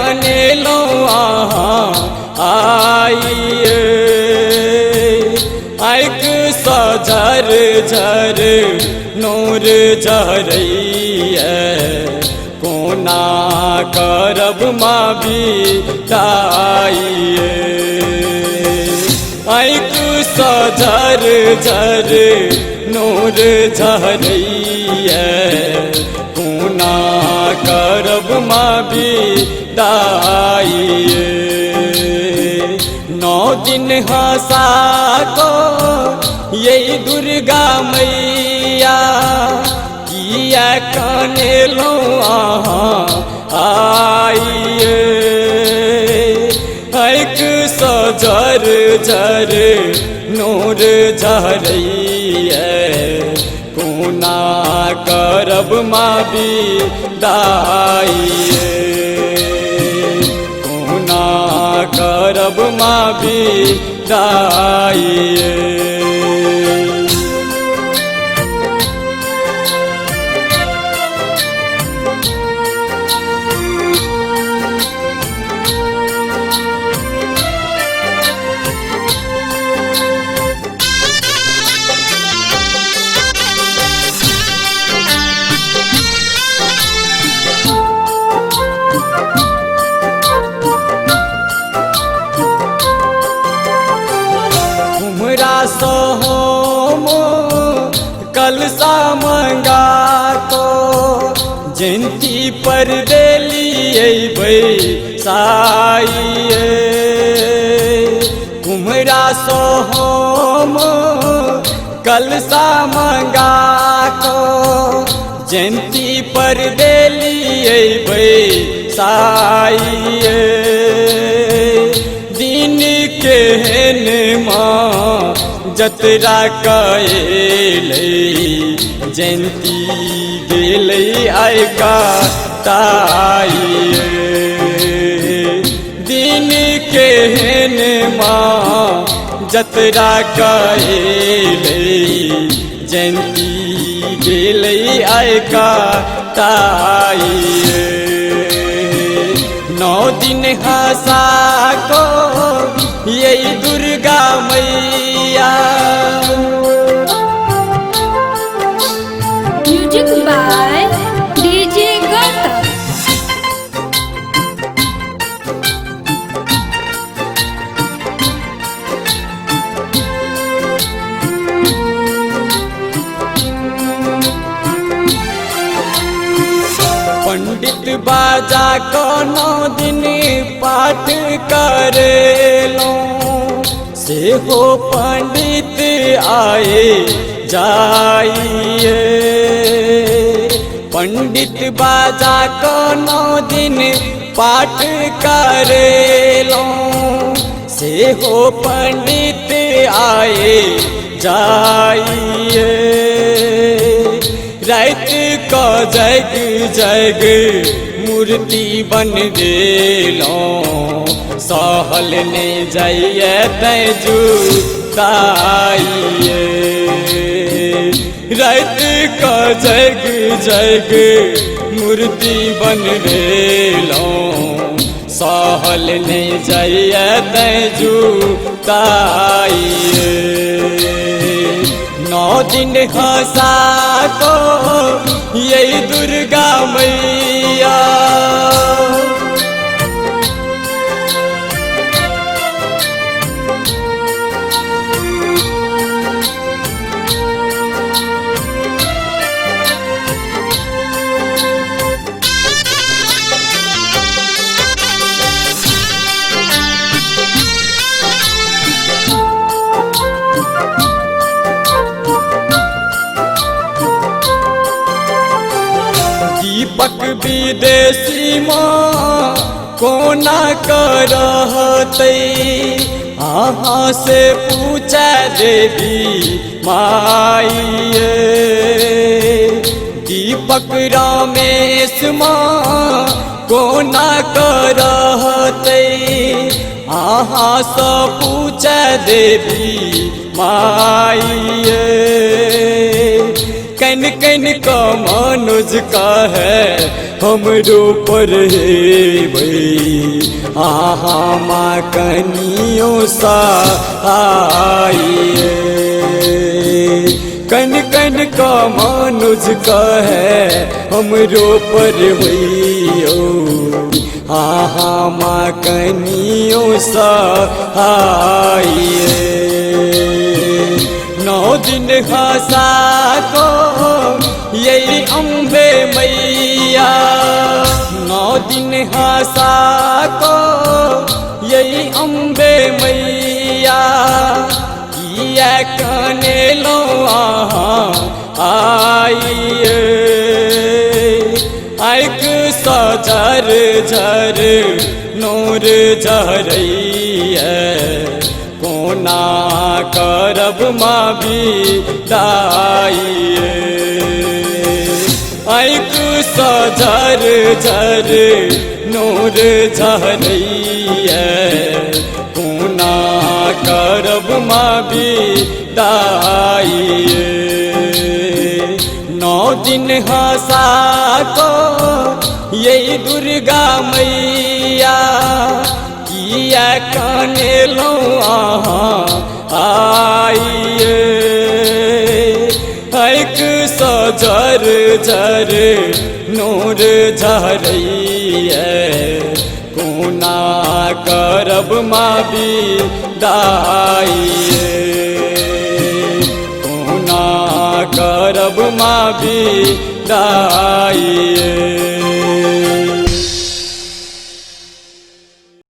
कने लो आइए आइक सजर झर नूर झरैया कोना करब माँ बिदाइए आइक सजर झर नूर झरैया कोना करब माँ बिदाइए 9 दिन हंसा को यही दुर्गा मैया किया कने लो आइए एक सजर झर नूर झरैया कोना करब माँ बिदाइए कोना करब माँ बिदाइए सोहोम कलसा मंगा को जयंती पर देलिए बैसाइए कुम्हरा सोहोम कलसा मंगा को जयंती पर देलिए बैसाइए दिन केहन माँ जतरा कैले जयंती गेले आयका ताइए दिन केहन माँ जतरा कैले जयंती गेले आयका ताइए 9 दिन हंसा को यही दुर्गा मैया म्यूजिक बाय डीजे गौतम पंडित बाजा को 9 दिन पाठ करेलो से हो पंडित आए जाइए पंडित बाजा को 9 दिन पाठ करेलो से हो पंडित आए जाइए रात को जग जग मूर्ति बन देलो सहल ने जाइए जुटाइए रात को जग जग मूर्ति बन देलो सहल ने जाइए जुटाइए 9 दिन हंसा को यही दुर्गा मैया दीपक विदेशी माँ कोना करहते अहाँ से पूछा देवी माइए दीपक रामेश माँ कोना करहते अहाँ से पूछा देवी माइए कन कन का मानुज का है हमरो पर हे भई आहा माँ कनियों सा आइए कन कन का मानुज का है हमरो पर हुई आहा माँ कनियों सा आइए 9 दिन हंसा को यही अम्बे मैया 9 दिन हंसा को यही अम्बे मैया किया काने लो आइए आइक सजर झर नूर झरैया कोना करब माँ भी दाइए आइक सजर झर नूर झरैया कोना करब माँ भी दाइए 9 दिन हंसा को यही दुर्गा मैया किया काने लो आइए एक सजर झर नूर झरैया कोना करब माँ भी दाइए कोना करब माँ भी दाइए